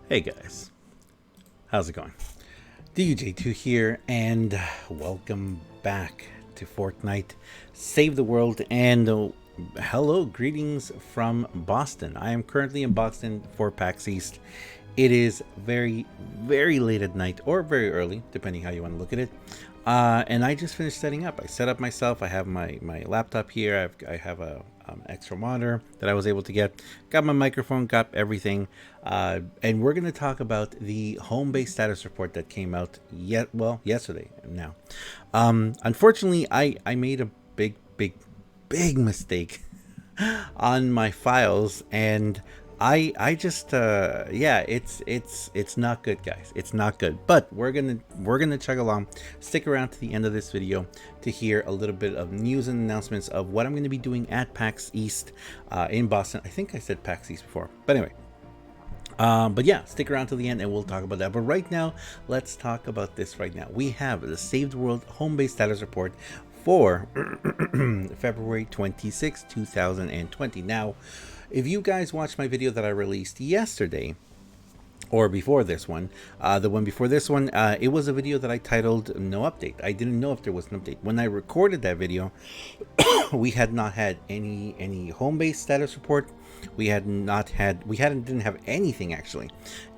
Hey guys, how's it going? DJ2 here, and welcome back to Fortnite Save the World. And hello, greetings from Boston. I am currently in Boston for PAX East. It is very late at night, or very early, depending how you want to look at it. And I just finished setting up. I set up myself. I have my laptop here. I have a extra monitor that I was able to get. Got my microphone, got everything. And we're going to talk about the Homebase status report that came out yesterday now. Unfortunately, I made a big mistake on my files, and I just yeah, it's not good, guys. It's not good. But we're gonna chug along. Stick around to the end of this video to hear a little bit of news and announcements of what I'm going to be doing at PAX East in Boston. I think I said PAX East before, but anyway. But yeah, stick around to the end and we'll talk about that. But right now, let's talk about this right now. We have the Saved World Homebase status report for February 26, 2020. Now, if you guys watched my video that I released yesterday, or before this one, the one before this one, it was a video that I titled "No Update." I didn't know if there was an update. When I recorded that video, we had not had any home-based status report. We didn't have anything actually.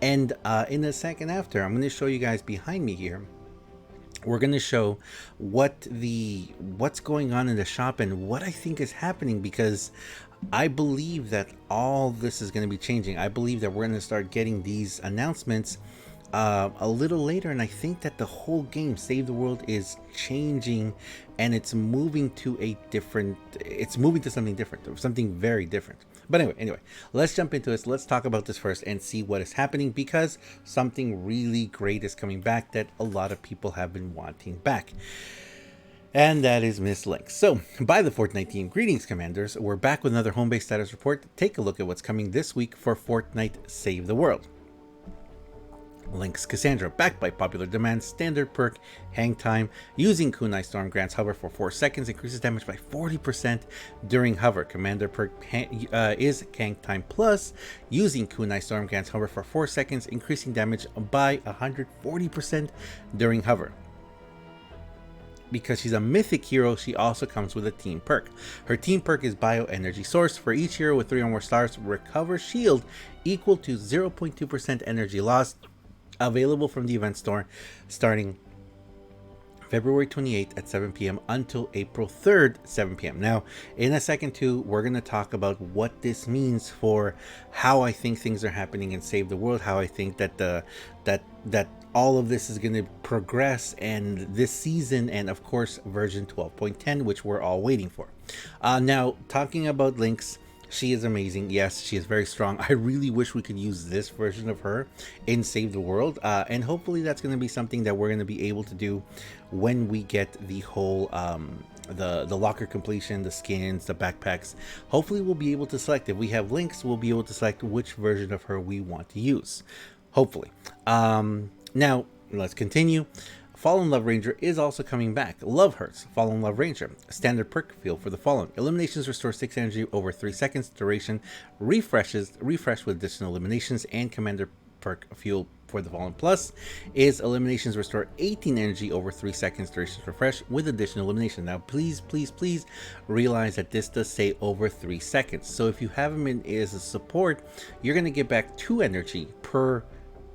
And in the second after, I'm going to show you guys behind me here. We're going to show what's going on in the shop and what I think is happening, because I believe that all this is going to be changing. I believe that we're going to start getting these announcements a little later, and I think that the whole game, Save the World, is changing, and it's moving to something different, something very different. But anyway, let's jump into this. Let's talk about this first and see what is happening, because something really great is coming back that a lot of people have been wanting back. And that is Miss Lynx. So, by the Fortnite team, greetings, Commanders. We're back with another home-based status report. Take a look at what's coming this week for Fortnite Save the World. Lynx Cassandra, backed by popular demand, standard perk, hang time. Using Kunai Storm grants hover for 4 seconds, increases damage by 40% during hover. Commander perk is hang time plus. Using Kunai Storm grants hover for 4 seconds, increasing damage by 140% during hover. Because she's a mythic hero, she also comes with a team perk. Her team perk is Bioenergy Source. For each hero with 3 or more stars, recover shield equal to 0.2% energy loss. Available from the event store starting February 28th at 7 p.m. until April 3rd, 7 p.m. Now, in a second too, we're going to talk about what this means for how I think things are happening in Save the World, how I think that that all of this is going to progress, and this season, and of course version 12.10, which we're all waiting for. Now, talking about Lynx, she is amazing. Yes, she is very strong. I really wish we could use this version of her in Save the World. And hopefully that's going to be something that we're going to be able to do when we get the whole, the locker completion, the skins, the backpacks. Hopefully we'll be able to select. If we have Lynx, we'll be able to select which version of her we want to use. Hopefully. Now, let's continue. Fallen Love Ranger is also coming back. Love Hurts, Fallen Love Ranger. Standard perk, Feel for the Fallen. Eliminations restore 6 energy over 3 seconds. Duration refresh with additional eliminations. And Commander perk, Fuel for the Fallen Plus is eliminations restore 18 energy over 3 seconds. Duration refresh with additional elimination. Now, please realize that this does say over 3 seconds. So if you have him in as a support, you're going to get back 2 energy per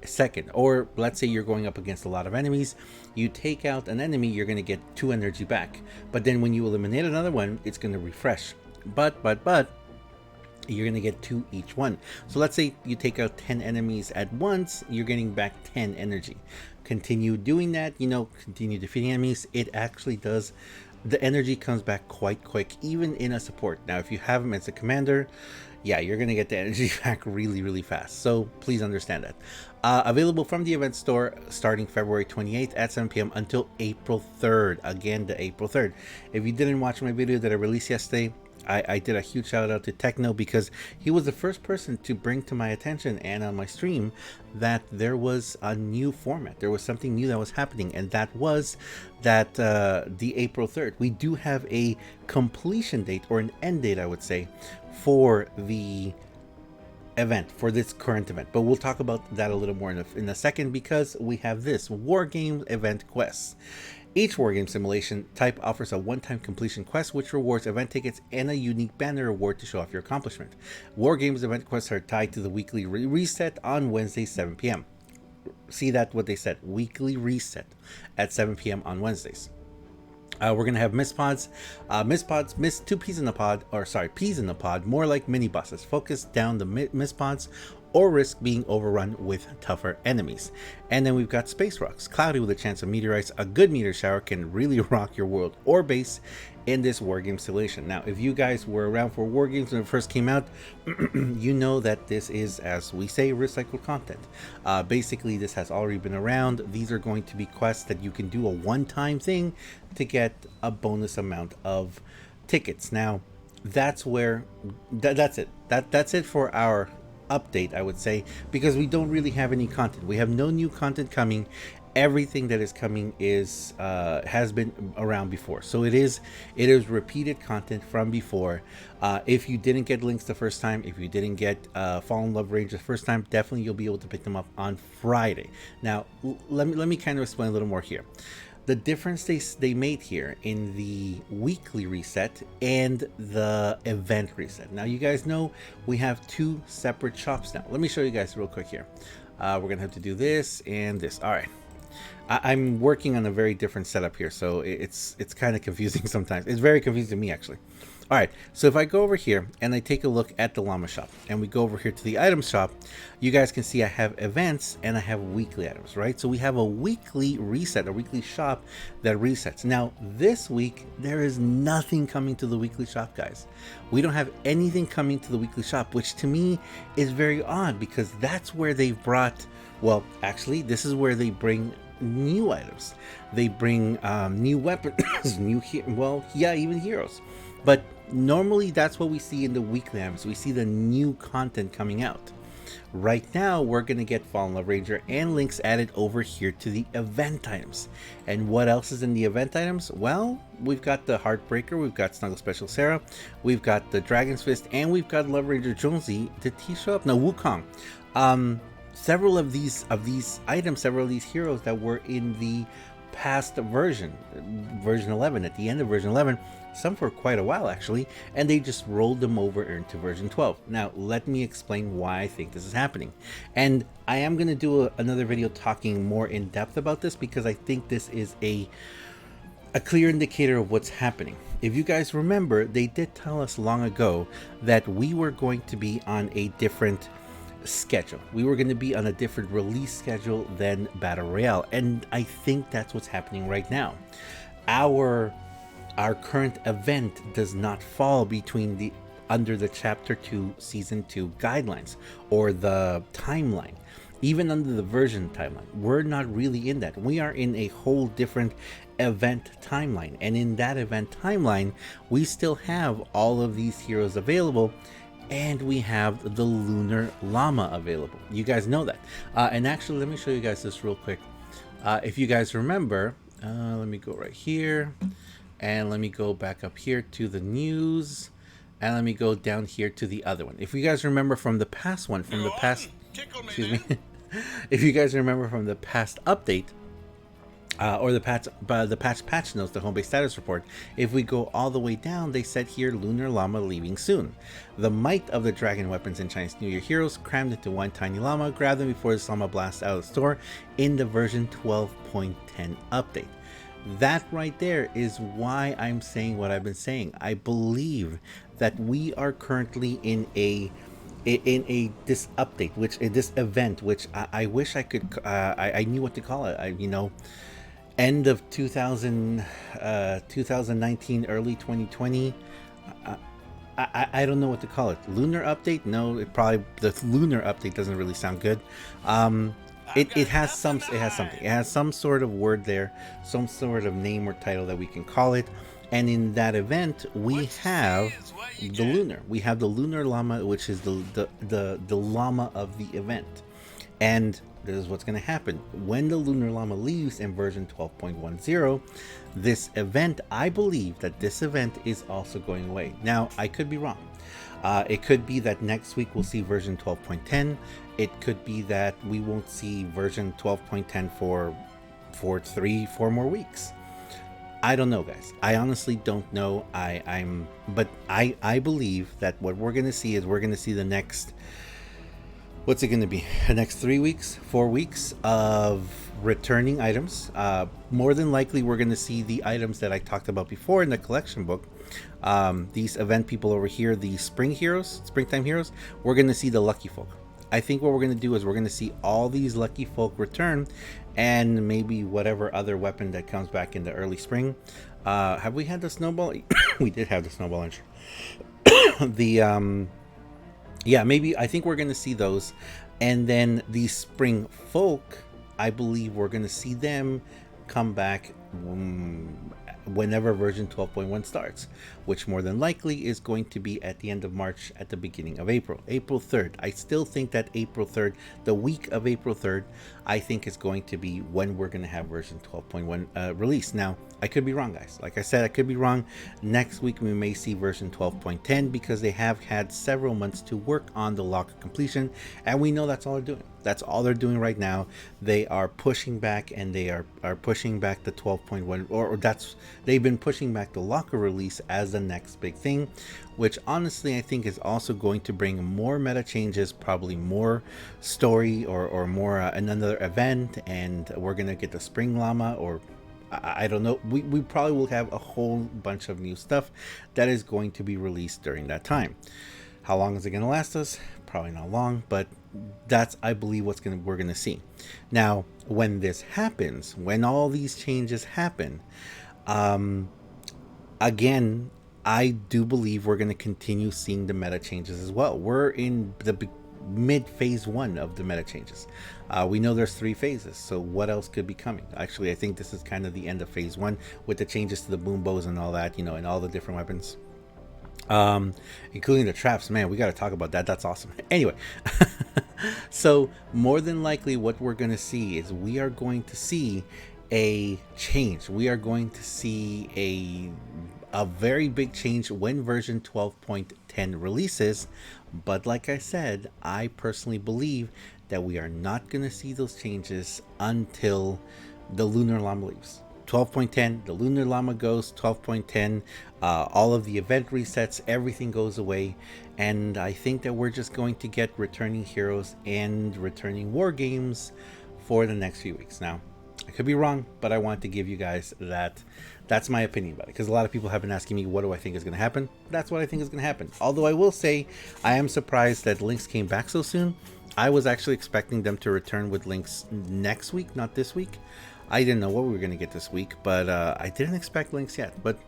second. Or let's say you're going up against a lot of enemies, you take out an enemy, you're going to get 2 energy back, but then when you eliminate another one, it's going to refresh, but you're going to get 2 each one. So let's say you take out 10 enemies at once, you're getting back 10 energy. Continue doing that, continue defeating enemies. It actually does, the energy comes back quite quick, even in a support. Now if you have him as a commander, yeah, you're going to get the energy back really fast. So please understand that. Available from the event store starting February 28th at 7 p.m. until April 3rd. Again, the April 3rd. If you didn't watch my video that I released yesterday, I did a huge shout out to Techno, because he was the first person to bring to my attention and on my stream that there was a new format. There was something new that was happening, and that was that the April 3rd. We do have a completion date, or an end date, I would say, for the event, for this current event, but we'll talk about that a little more in a second, because we have this war game event quests. Each wargame simulation type offers a one-time completion quest which rewards event tickets and a unique banner award to show off your accomplishment. Wargames event quests are tied to the weekly reset on Wednesday 7 p.m. See that what they said, weekly reset at 7 p.m. on Wednesdays. We're gonna have two peas in the pod, or sorry, peas in the pod, more like mini bosses. Focus down the miss pods or risk being overrun with tougher enemies. And then we've got space rocks, cloudy with a chance of meteorites. A good meteor shower can really rock your world or base in this wargame simulation. Now, if you guys were around for wargames when it first came out, you know that this is, as we say, recycled content. Basically, this has already been around. These are going to be quests that you can do a one-time thing to get a bonus amount of tickets. Now, that's where that's it. That's it for our update, I would say, because we don't really have any content. We have no new content coming. Everything that is coming is has been around before, so it is repeated content from before. If you didn't get Lynx the first time, if you didn't get Fallen Love Range the first time, definitely you'll be able to pick them up on Friday. Now let me kind of explain a little more here. The difference they made here in the weekly reset and the event reset. Now, you guys know we have two separate shops now. Let me show you guys real quick here. We're gonna have to do this and this. All right. I'm working on a very different setup here, so it's kind of confusing sometimes. It's very confusing to me, actually. All right, so if I go over here and I take a look at the llama shop and we go over here to the item shop, you guys can see I have events and I have weekly items, right? So we have a weekly reset, a weekly shop that resets. Now, this week, there is nothing coming to the weekly shop, guys. We don't have anything coming to the weekly shop, which to me is very odd, because that's where they've brought, well, actually, this is where they bring new items. They bring new weapons, even heroes. But normally that's what we see in the weekly items. We see the new content coming out. Right now, we're going to get Fallen Love Ranger and Lynx added over here to the event items. And what else is in the event items? Well, we've got the Heartbreaker, we've got Snuggle Special Sarah, we've got the Dragon's Fist, and we've got Love Ranger Jonesy. Did he show up? No, Wukong. Several of these items, several of these heroes that were in the past version 11, at the end of version 11, some for quite a while actually, and they just rolled them over into version 12. Now, let me explain why I think this is happening. And I am going to do another video talking more in depth about this, because I think this is a clear indicator of what's happening. If you guys remember, they did tell us long ago that we were going to be on a different schedule. We were going to be on a different release schedule than Battle Royale, and I think that's what's happening right now. Our current event does not fall under the Chapter 2 Season 2 guidelines or the timeline. Even under the version timeline, we're not really in that. We are in a whole different event timeline, and in that event timeline, we still have all of these heroes available, and we have the Lunar Llama available. You guys know that. And actually, let me show you guys this real quick. If you guys remember, let me go right here, and let me go back up here to the news, and let me go down here to the other one. If you guys remember from the past one, excuse me, if you guys remember from the past update, or the patch notes, the Homebase status report, if we go all the way down, they said here, Lunar Llama leaving soon. The might of the dragon weapons in Chinese New Year heroes crammed into one tiny llama. Grab them before this llama blasts out of the store in the version 12.10 update. That right there is why I'm saying what I've been saying. I believe that we are currently in this update, this event, which I wish I could, I knew what to call it. End of 2019, early 2020. I don't know what to call it. Lunar update? No, the lunar update doesn't really sound good. It has something. It has some sort of word there, some sort of name or title that we can call it. And in that event, we have the lunar. We have the Lunar Llama, which is the llama of the event. And this is what's going to happen when the Lunar Llama leaves in version 12.10. This event, I believe that this event is also going away. Now, I could be wrong. It could be that next week we'll see version 12.10. It could be that we won't see version 12.10 for 3-4 more weeks. I don't know, guys. I honestly don't know. But I believe that what we're gonna see is we're gonna see the next, what's it gonna be? The next 3 weeks, 4 weeks of returning items. More than likely, we're gonna see the items that I talked about before in the collection book. These event people over here, the springtime heroes. We're gonna see the lucky folk. I think what we're going to do is we're going to see all these lucky folk return, and maybe whatever other weapon that comes back in the early spring. Have we had the snowball? We did have the snowball launcher. Yeah, maybe I think we're going to see those, and then the spring folk, I believe we're going to see them come back whenever version 12.1 starts, which more than likely is going to be at the end of March, at the beginning of April 3rd. I still think that April 3rd, the week of April 3rd, I think is going to be when we're going to have version 12.1 released. Now, I could be wrong, guys. Like I said, I could be wrong. Next week we may see version 12.10 because they have had several months to work on the locker completion, and we know that's all they're doing. That's all they're doing right now. They are pushing back, and they are pushing back the 12.1, or they've been pushing back the locker release as the next big thing, which honestly I think is also going to bring more meta changes, probably more story or more another event, and we're gonna get the spring llama, or I don't know. We probably will have a whole bunch of new stuff that is going to be released during that time. How long is it going to last us? Probably not long, but that's, I believe, we're gonna see. Now, when this happens, when all these changes happen, again, I do believe we're gonna continue seeing the meta changes as well. We're in the mid phase 1 of the meta changes. We know there's 3 phases, so what else could be coming? Actually, I think this is kind of the end of phase 1 with the changes to the boom bows and all that, you know, and all the different weapons, including the traps. Man, we got to talk about that. That's awesome. Anyway, so more than likely what we're going to see is we are going to see a change. We are going to see a very big change when version 12.10 releases. But like I said, I personally believe that we are not going to see those changes until the Lunar Llama leaves. 12.10, the Lunar Llama goes, 12.10, all of the event resets, everything goes away, and I think that we're just going to get returning heroes and returning war games for the next few weeks. Now, I could be wrong, but I want to give you guys that's my opinion about it, because a lot of people have been asking me, what do I think is going to happen? That's what I think is going to happen. Although I will say, I am surprised that Lynx came back so soon. I was actually expecting them to return with Lynx next week, not this week. I didn't know what we were going to get this week, but I didn't expect Lynx yet. But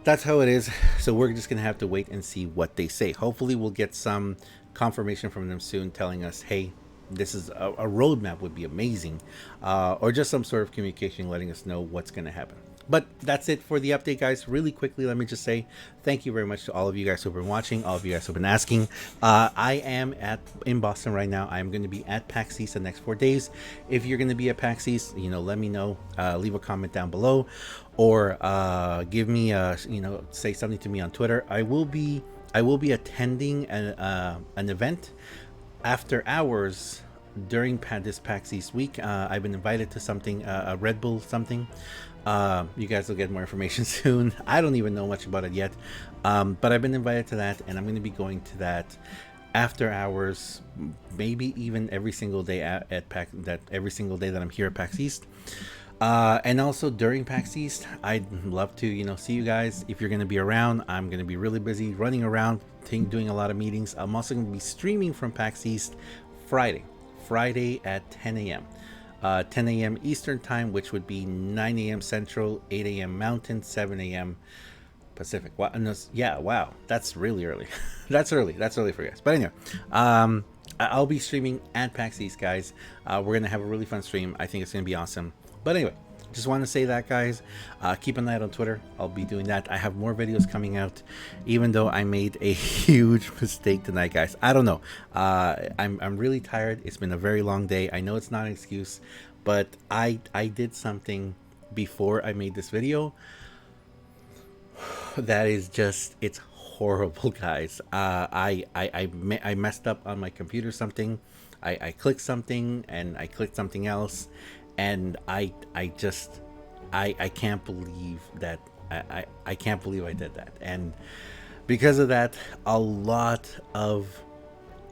that's how it is. So we're just going to have to wait and see what they say. Hopefully we'll get some confirmation from them soon telling us, hey, this is a roadmap would be amazing. Or just some sort of communication letting us know what's going to happen. But that's it for the update, guys. Really quickly, let me just say thank you very much to all of you guys who've been watching, all of you guys who've been asking. I am in Boston right now. I'm going to be at PAX East the next 4 days. If you're going to be at PAX East, you know, let me know. Leave a comment down below, or give me say something to me on Twitter. I will be attending an event after hours during this PAX East week. I've been invited to something, a Red Bull something. You guys will get more information soon. I don't even know much about it yet, but I've been invited to that, and I'm going to be going to that after hours, maybe even every single day at PAX, every single day that I'm here at PAX East. And also during PAX East, I'd love to, see you guys. If you're going to be around, I'm going to be really busy running around, doing a lot of meetings. I'm also going to be streaming from PAX East Friday at 10 a.m. 10 a.m. Eastern time, which would be 9 a.m. Central, 8 a.m. Mountain, 7 a.m. Pacific. Wow, yeah, wow, that's really early. That's early for you guys. But anyway, I'll be streaming at PAX East, guys. We're gonna have a really fun stream. I think it's gonna be awesome. But anyway, just want to say that, guys. Keep an eye out on Twitter. I'll be doing that. I have more videos coming out, even though I made a huge mistake tonight, guys. I don't know. I'm really tired. It's been a very long day. I know it's not an excuse, but I did something before I made this video that is just, it's horrible, guys. I messed up on my computer something. I clicked something and I clicked something else, and I just I can't believe that I can't believe I did that. And because of that, a lot of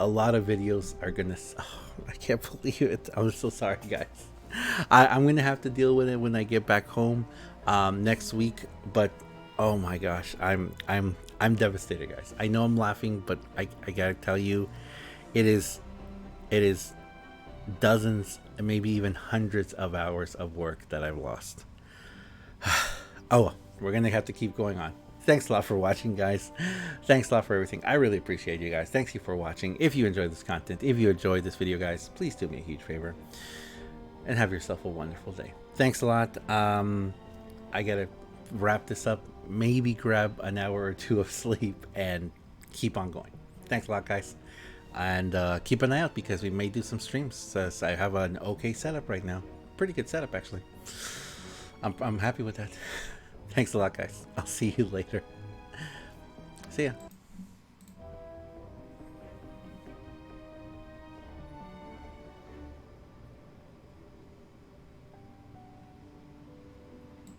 videos are gonna. Oh, I can't believe it. I'm so sorry, guys. I'm gonna have to deal with it when I get back home next week. But oh my gosh, I'm devastated, guys. I know I'm laughing, but I gotta tell you, it is dozens, maybe even hundreds of hours of work that I've lost. Oh well, we're gonna have to keep going on. Thanks a lot for watching, guys. Thanks a lot for everything. I really appreciate you guys. Thank you for watching. If you enjoyed this content, if you enjoyed this video, guys, please do me a huge favor and have yourself a wonderful day. Thanks a lot. I gotta wrap this up, maybe grab an hour or two of sleep and keep on going. Thanks a lot, guys. And keep an eye out because we may do some streams. I have an okay setup right now. Pretty good setup, actually. I'm happy with that. Thanks a lot, guys. I'll see you later. See ya.